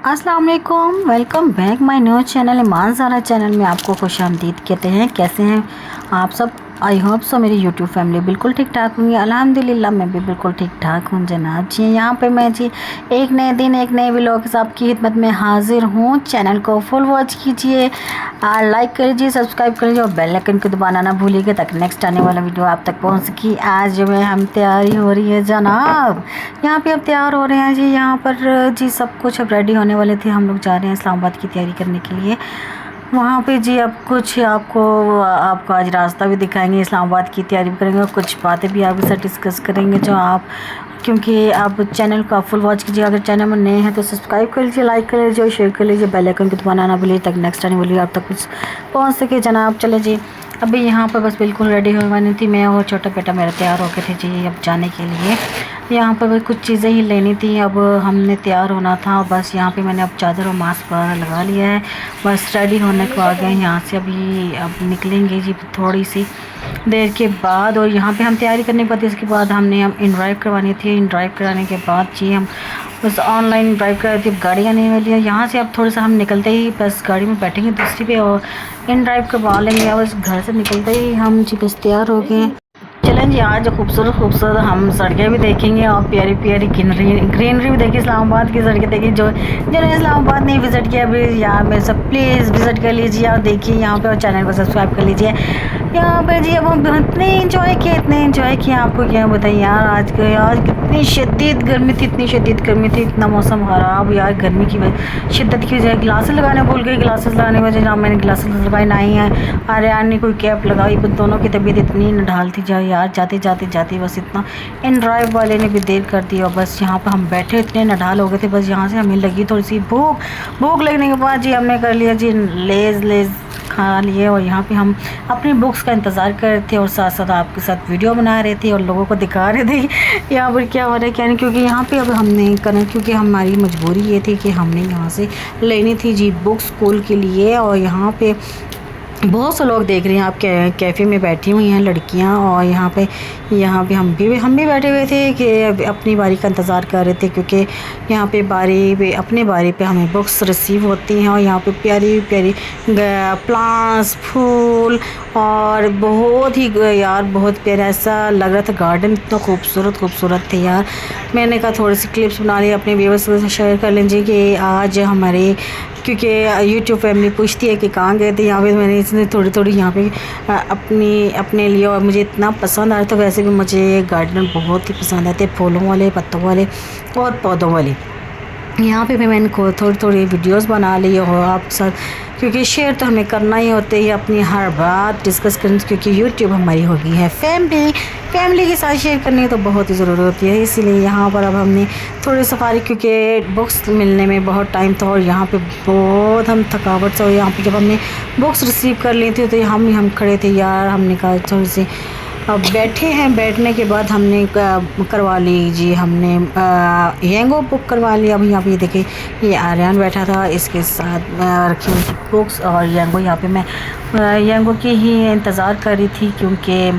अस्सलाम वालेकुम, welcome back my new channel Iman Zara channel में आपको खुशामदीद कहते हैं। कैसे हैं आप सब? आई होप सो मेरी यूट्यूब फैमिली बिल्कुल ठीक ठाक होंगी। अल्हम्दुलिल्लाह मैं भी बिल्कुल ठीक ठाक हूँ जनाब जी। यहाँ पे मैं जी एक नए दिन एक नए व्लॉग के साथ आपकी खिदमत में हाजिर हूँ। चैनल को फुल वॉच कीजिए, लाइक कर लीजिए, सब्सक्राइब कर लीजिए और बेल आइकन को दबाना ना भूलिएगा ताकि नेक्स्ट आने वाला वीडियो आप तक पहुँच सके। आज जो है हम तैयारी हो रही है जनाब, यहाँ पे अब तैयार हो रहे हैं जी। यहाँ पर जी सब कुछ अब रेडी होने वाले थे। हम लोग जा रहे हैं इस्लामाबाद की तैयारी करने के लिए। वहाँ पे जी अब कुछ आपको आज रास्ता भी दिखाएंगे, इस्लामाबाद की तैयारी भी करेंगे और कुछ बातें भी आपके साथ डिस्कस करेंगे जो आप, क्योंकि आप चैनल को फुल वॉच कीजिए। अगर चैनल में नए हैं तो सब्सक्राइब कर लीजिए, लाइक कर लीजिए और शेयर कर लीजिए। बेल आइकन को दबाना ना भूलिए ताकि नेक्स्ट आने वाली आप तक कुछ पहुँच सके जनाब। चले जी, अभी यहाँ पर बस बिल्कुल रेडी होने थी मैं और छोटा बेटा मेरा तैयार हो गए थे जी अब जाने के लिए। यहाँ पर बस कुछ चीज़ें ही लेनी थी, अब हमने तैयार होना था। बस यहाँ पे मैंने अब चादर और मास्क वगैरह लगा लिया है, बस रेडी होने को आ गए यहाँ से। अभी अब निकलेंगे जी थोड़ी सी देर के बाद। और यहाँ पे हम तैयारी करने के बाद इसके बाद हमने इन ड्राइव करवानी थी। इन ड्राइव कराने के बाद जी हम बस ऑनलाइन ड्राइव कर रहे थे। गाड़ी आने वाली है यहाँ से, अब थोड़ा सा हम निकलते ही बस गाड़ी में बैठेंगे दूसरी पे और इन ड्राइव करवा लेंगे। अब बस घर से निकलते ही हम जी बस तैयार हो गए। चलें जी, आज खूबसूरत खूबसूरत हम सड़कें भी देखेंगे और प्यारी प्यारी ग्रीनरी भी देखिए। इस्लामाबाद की सड़कें देखिए, जो जिन्होंने इस्लामाबाद नहीं विज़िट किया अभी यार मेरे सब प्लीज़ विज़िट कर लीजिए और देखिए यहाँ पे और चैनल को सब्सक्राइब कर लीजिए। यहाँ पे जी अब हम इतने इंजॉय किए आपको क्या बताइए यार। आज कितनी शदीद गर्मी थी, इतनी शदीद गर्मी थी, इतना मौसम ख़राब यार। गर्मी की शिद्दत की वजह ग्लासेस लगाने भूल गई। ग्लासेस लगाने की वजह मैंने ग्लासेस लगाए नहीं है। आर्यन ने कोई कैप लगाई, दोनों की तबीयत इतनी नढाल थी जाए यार। जाते बस इतना इन ड्राइव वाले ने भी देर कर दी और बस यहाँ पे हम बैठे इतने नढाल हो गए थे। बस यहाँ से हमें लगी थोड़ी सी भूख लगने के बाद जी हमने कर लिया जी लेज़ खा लिए। और यहाँ पे हम अपनी बुक्स का इंतज़ार कर रहे थे और साथ साथ आपके साथ वीडियो बना रहे थे और लोगों को दिखा रहे थे यहाँ पर क्या हो रहा है क्या नहीं। क्योंकि यहाँ पे अब हमने करना, क्योंकि हमारी मजबूरी ये थी कि हमने यहाँ से लेनी थी जी बुक्स स्कूल के लिए। और यहाँ पे बहुत से लोग देख रहे हैं आप कैफ़े में बैठी हुई हैं लड़कियां। और यहाँ पे हम भी बैठे हुए थे कि अपनी बारी का इंतज़ार कर रहे थे, क्योंकि यहाँ पे अपनी बारी पे हमें बुक्स रिसीव होती हैं। और यहाँ पे प्यारी प्यारी प्लांट्स, फूल और बहुत ही यार बहुत प्यारा ऐसा लग रहा था। गार्डन इतना खूबसूरत थे यार। मैंने कहा थोड़ी सी क्लिप्स बना ली अपने व्यूअर्स के साथ शेयर कर लीजिए कि आज हमारे, क्योंकि यूट्यूब फैमिली पूछती है कि कहाँ गए थे। यहाँ पे मैंने इसने थोड़ी यहाँ पे अपने लिए, और मुझे इतना पसंद आया था। वैसे भी मुझे गार्डन बहुत ही पसंद आते, फूलों वाले, पत्तों वाले और पौधों वाले। यहाँ पे मैंने थोड़ी वीडियोस बना ली और आप साथ, क्योंकि शेयर तो हमें करना ही होते ही अपनी हर बात डिस्कस करनी, क्योंकि यूट्यूब हमारी हो गई है फैमिली के साथ शेयर करनी तो बहुत ही ज़रूरी होती है। इसीलिए यहाँ पर अब हमने थोड़ी सफारी, क्योंकि बुक्स मिलने में बहुत टाइम था और यहाँ पे बहुत हम थकावट से। और यहाँ पे जब हमने बुक्स रिसीव कर ली थी तो हम खड़े थे यार। हमने कहा थोड़ी सी अब बैठे हैं, बैठने के बाद हमने करवा ली जी, हमने येंगो बुक करवा लिया। अब यहाँ पे देखिए ये आर्यन बैठा था, इसके साथ रखी हुई बुक्स। और येंगो यहाँ पे मैं येंगो की ही इंतज़ार कर रही थी, क्योंकि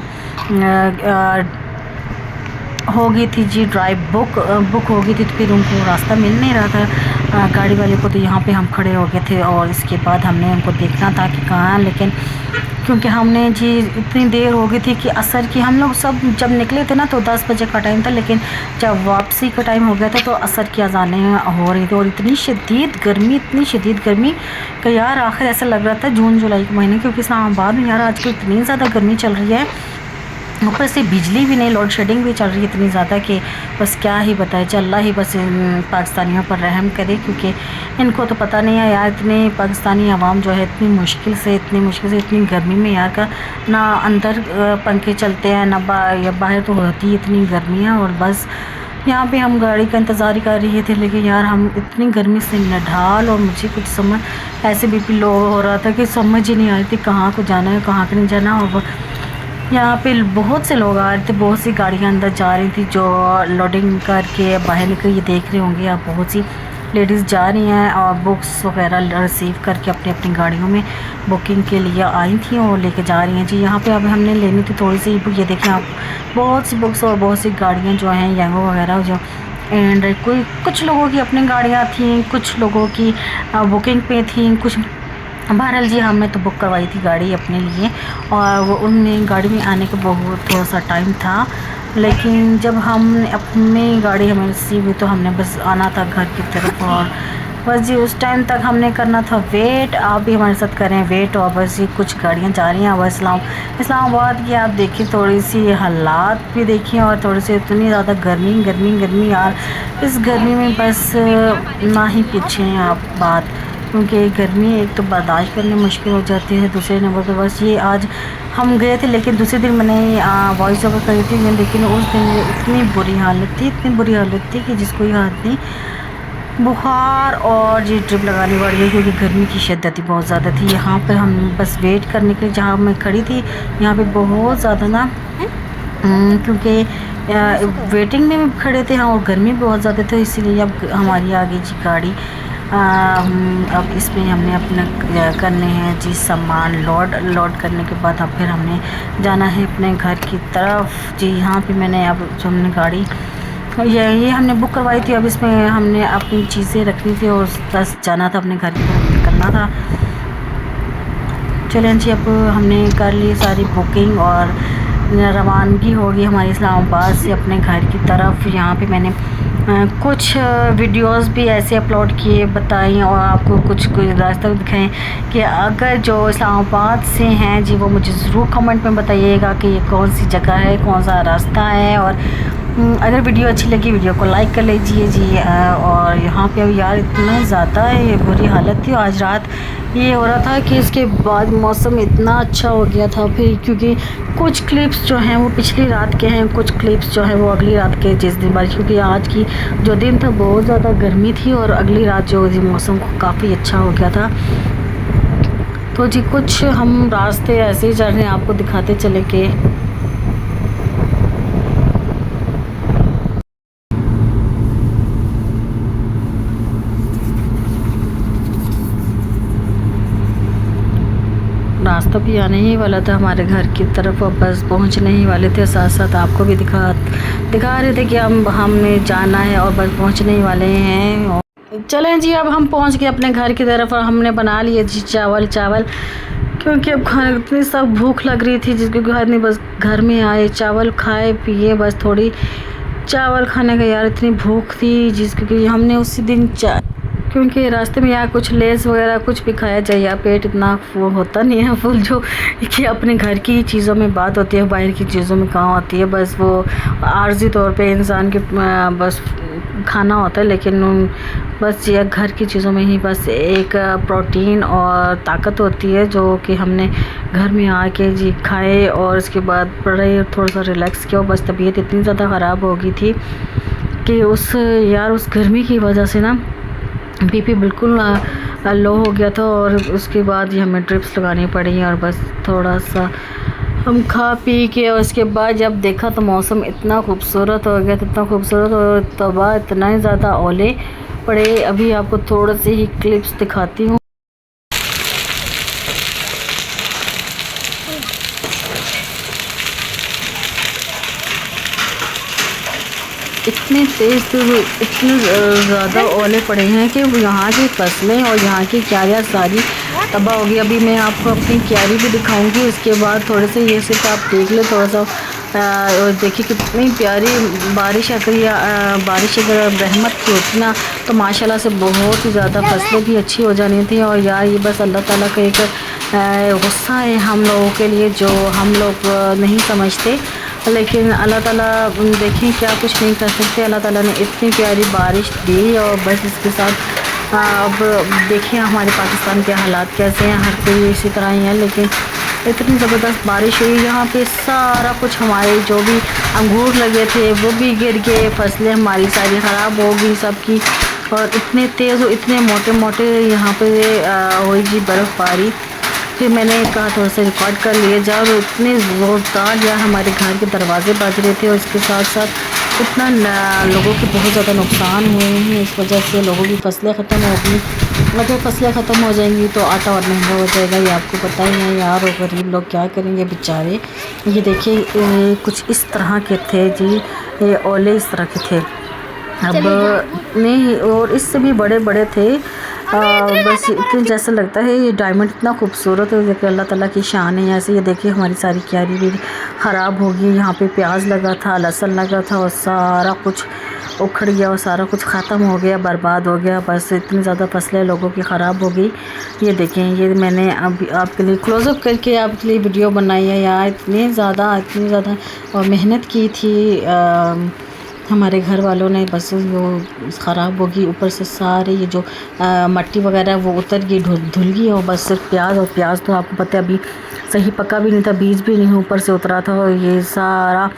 हो गई थी जी ड्राइव बुक हो गई थी तो फिर उनको रास्ता मिल नहीं रहा था गाड़ी वाले को। तो यहाँ पे हम खड़े हो गए थे और इसके बाद हमने उनको देखना था कि कहाँ, लेकिन क्योंकि हमने जी इतनी देर हो गई थी कि असर की हम लोग सब जब निकले थे ना तो 10 बजे का टाइम था, लेकिन जब वापसी का टाइम हो गया था तो असर की अज़ानें हो रही थी। और इतनी शदीद गर्मी कि यार आखिर ऐसा लग रहा था जून जुलाई के महीने, क्योंकि इस्लामाबाद में यार आजकल इतनी ज़्यादा गर्मी चल रही है। ऊपर से बिजली भी नहीं, लोड शेडिंग भी चल रही है इतनी ज़्यादा कि बस क्या ही बताए। अल्लाह ही बस पाकिस्तानियों पर रहम करे, क्योंकि इनको तो पता नहीं है यार। इतने पाकिस्तानी आवाम जो है इतनी मुश्किल से इतनी गर्मी में यार का ना अंदर पंखे चलते हैं ना बाहर तो होती है इतनी गर्मी है। और बस यहाँ पे हम गाड़ी का इंतज़ार ही कर रहे थे, लेकिन यार हम इतनी गर्मी से नढाल और मुझे कुछ समझ ऐसे भी लो हो रहा था कि समझ ही नहीं आ रही थी कहाँ को जाना है कहाँ को नहीं जाना। और यहाँ पे बहुत से लोग आ रहे थे, बहुत सी गाड़ियाँ अंदर जा रही थी जो लोडिंग करके बाहर निकल, ये देख रहे होंगे आप, बहुत सी लेडीज़ जा रही हैं और बुक्स वगैरह रिसीव करके अपनी गाड़ियों में बुकिंग के लिए आई थी और लेके जा रही हैं जी। यहाँ पे अब हमने लेनी थी थोड़ी सी, ये देखें आप, बहुत सी बुक्स और बहुत सी गाड़ियाँ जो हैं येंगो वगैरह जो एंड कोई कुछ लोगों की अपनी गाड़ियाँ थी, कुछ लोगों की बुकिंग पे थी, कुछ बहरहाल जी हमने तो बुक करवाई थी गाड़ी अपने लिए। और वो उनमें गाड़ी में आने का बहुत थोड़ा सा टाइम था, लेकिन जब हमने अपनी गाड़ी हमें रिसीव हुई तो हमने बस आना था घर की तरफ। और बस जी उस टाइम तक हमने करना था वेट। आप भी हमारे साथ करें वेट। और बस ये कुछ गाड़ियाँ जा रही हैं। बस इस्लामाबाद की आप देखिए थोड़ी सी हालात भी देखिए, और थोड़ी सी इतनी ज़्यादा गर्मी गर्मी गर्मी यार। इस गर्मी में बस ना ही पूछें आप बात, क्योंकि गर्मी एक तो बर्दाश्त करनी मुश्किल हो जाती है, दूसरे नंबर पर बस ये आज हम गए थे, लेकिन दूसरे दिन मैंने वॉइस ओवर करी थी, लेकिन उस दिन इतनी बुरी हालत थी, इतनी बुरी हालत थी कि जिसको ही हाथ नहीं, बुखार और जी ड्रिप लगानी पड़ गई, क्योंकि गर्मी की शिद्दत ही बहुत ज़्यादा थी। यहाँ पर हम बस वेट करने के लिए जहाँ मैं खड़ी थी, यहाँ पे बहुत ज़्यादा ना क्योंकि वेटिंग में भी खड़े थे हाँ, और गर्मी बहुत ज़्यादा थी, इसीलिए अब हमारी आ गई जी गाड़ी। अब इसमें हमने अपना करने हैं जी सामान लोड करने के बाद अब फिर हमने जाना है अपने घर की तरफ जी। यहाँ पे मैंने अब जो हमने गाड़ी ये हमने बुक करवाई थी, अब इसमें हमने अपनी चीज़ें रखनी थी और बस जाना था अपने घर की तरफ, निकलना था। चलें जी, अब हमने कर ली सारी बुकिंग और रवानगी होगी हमारी इस्लामाबाद से अपने घर की तरफ। यहाँ पे मैंने कुछ वीडियोस भी ऐसे अपलोड किए, बताएं और आपको कुछ रास्ता भी दिखाएं कि अगर जो इस्लामाबाद से हैं जी वो मुझे ज़रूर कमेंट में बताइएगा कि ये कौन सी जगह है, कौन सा रास्ता है। और अगर वीडियो अच्छी लगी वीडियो को लाइक कर लीजिए जी। और यहाँ पे अब यार इतना ज़्यादा ये बुरी हालत थी। आज रात ये हो रहा था कि इसके बाद मौसम इतना अच्छा हो गया था फिर, क्योंकि कुछ क्लिप्स जो हैं वो पिछली रात के हैं, कुछ क्लिप्स जो हैं वो अगली रात के, जिस दिन बारिश, क्योंकि आज की जो दिन था बहुत ज़्यादा गर्मी थी और अगली रात जो जी मौसम काफ़ी अच्छा हो गया था। तो जी कुछ हम रास्ते ऐसे ही चल रहे हैं, आपको दिखाते चले के रास्ता भी आने ही वाला था हमारे घर की तरफ, और बस पहुंचने ही वाले थे। साथ साथ आपको भी दिखा रहे थे कि हमने जाना है और बस पहुंचने ही वाले हैं। और चलें जी, अब हम पहुंच गए अपने घर की तरफ और हमने बना लिए जी चावल, क्योंकि अब खाने इतनी सब भूख लग रही थी जिसके घर नहीं, बस घर में आए चावल खाए पिए, बस थोड़ी चावल खाने का यार इतनी भूख थी जिसके हमने उसी दिन क्योंकि रास्ते में यहाँ कुछ लेस वगैरह कुछ भी खाया जाए, या पेट इतना वो होता नहीं है फुल, जो कि अपने घर की चीज़ों में बात होती है, बाहर की चीज़ों में कहाँ होती है। बस वो आर्जी तौर पे इंसान के बस खाना होता है, लेकिन बस ये घर की चीज़ों में ही बस एक प्रोटीन और ताकत होती है, जो कि हमने घर में आके जी खाए और उसके बाद बड़े थोड़ा सा रिलैक्स किया। बस तबीयत इतनी ज़्यादा ख़राब हो गई थी कि उस गर्मी की वजह से ना बीपी बिल्कुल लो हो गया था, और उसके बाद ही हमें ड्रिप्स लगानी पड़ी। और बस थोड़ा सा हम खा पी के और उसके बाद जब देखा तो मौसम इतना खूबसूरत हो गया था, इतना खूबसूरत, और तबाह इतना ही ज़्यादा ओले पड़े। अभी आपको थोड़े से ही क्लिप्स दिखाती हूँ। इतने तेज़ इतने ज़्यादा ओले पड़े हैं कि यहाँ की फसलें और यहाँ की क्यारियाँ सारी तबाह होगी। अभी मैं आपको अपनी क्यारी भी दिखाऊंगी, उसके बाद थोड़े से ये सिर्फ आप देख ले थोड़ा सा, और देखिए कितनी प्यारी बारिश बारिश अगर रहमत की होती ना तो माशाल्लाह से बहुत ही ज़्यादा फसलें भी अच्छी हो जानी थी। और यार ये बस अल्लाह ताला का एक गुस्सा है हम लोगों के लिए, जो हम लोग नहीं समझते, लेकिन अल्लाह ताला देखें क्या कुछ नहीं कर सकते। अल्लाह ताला ने इतनी प्यारी बारिश दी और बस इसके साथ अब देखिए हमारे पाकिस्तान के हालात कैसे हैं, हर कोई इसी तरह ही है, लेकिन इतनी ज़बरदस्त बारिश हुई यहाँ पे, सारा कुछ हमारे जो भी अंगूर लगे थे वो भी गिर गए, फसलें हमारी सारी ख़राब हो गई सबकी। और इतने तेज़ और इतने मोटे मोटे यहाँ पे हुई जी बर्फ़बारी। फिर मैंने कहा थोड़ा सा रिकॉर्ड कर लिए जाओ, और इतने ज़ोरदार यार हमारे घर के दरवाजे बज रहे थे, और इसके साथ साथ इतना लोगों के बहुत ज़्यादा नुकसान हुए हैं। इस वजह से लोगों की फसलें ख़त्म हो गई। अगर फसलें ख़त्म हो जाएंगी तो आटा और महंगा हो जाएगा, ये आपको पता ही है यार। और गरीब लोग क्या करेंगे बेचारे। ये देखिए कुछ इस तरह के थे जी, ये ओले इस तरह के थे। अब नहीं, और इससे भी बड़े बड़े थे। बस इतने जैसा लगता है ये डायमंड इतना खूबसूरत है कि अल्लाह ताला की शान है। ऐसे ये देखिए हमारी सारी क्यारी भी ख़राब हो गई। यहाँ पे प्याज लगा था, लहसुन लगा था और सारा कुछ उखड़ गया और सारा कुछ ख़त्म हो गया, बर्बाद हो गया। बस इतनी ज़्यादा फसलें लोगों की ख़राब हो गई। ये देखें, ये मैंने अभी आपके लिए क्लोज़अप करके आपके लिए वीडियो बनाई है यार। इतनी ज़्यादा और मेहनत की थी हमारे घर वालों ने, बस वो ख़राब होगी। ऊपर से सारे ये जो मट्टी वगैरह वो उतर गई, धुल गई। और बस सिर्फ प्याज तो आपको पता है अभी सही पका भी नहीं था, बीज भी नहीं ऊपर से उतरा था और ये सारा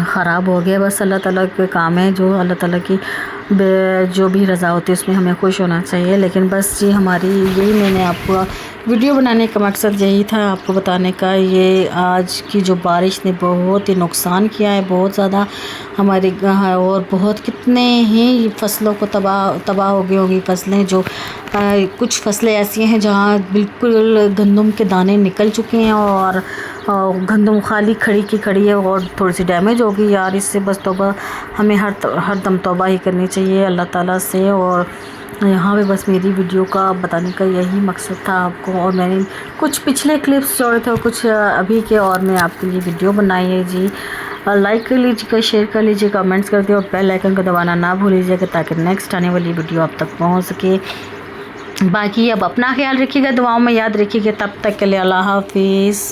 ख़राब हो गया। बस अल्लाह ताला के काम है, जो अल्लाह ताला की जो भी रज़ा होती है उसमें हमें खुश होना चाहिए। लेकिन बस जी हमारी यही, मैंने आपको वीडियो बनाने का मकसद यही था, आपको बताने का। ये आज की जो बारिश ने बहुत ही नुकसान किया है, बहुत ज़्यादा हमारे और बहुत कितने ही फसलों को तबाह हो गई होंगी फसलें। जो कुछ फसलें ऐसी हैं जहाँ बिल्कुल गंदम के दाने निकल चुके हैं और गंदम खाली खड़ी की खड़ी है और थोड़ी सी डैमेज हो गई यार। इससे बस तौबा, हमें हर दम तौबा ही करनी चाहिए अल्लाह ताला से। और यहाँ पे बस मेरी वीडियो का बताने का यही मकसद था आपको। और मैंने कुछ पिछले क्लिप्स जोड़े थे और कुछ अभी के, और मैं आपके लिए वीडियो बनाई है जी। लाइक कर लीजिएगा, शेयर कर लीजिए, कमेंट्स कर दिए और बेल आइकन को दबाना ना भूलिएगा ताकि नेक्स्ट आने वाली वीडियो आप तक पहुँच सके। बाकी अब अपना ख्याल रखिएगा, दुआओं में याद रखिएगा। तब तक के लिए अल्लाह हाफिज़।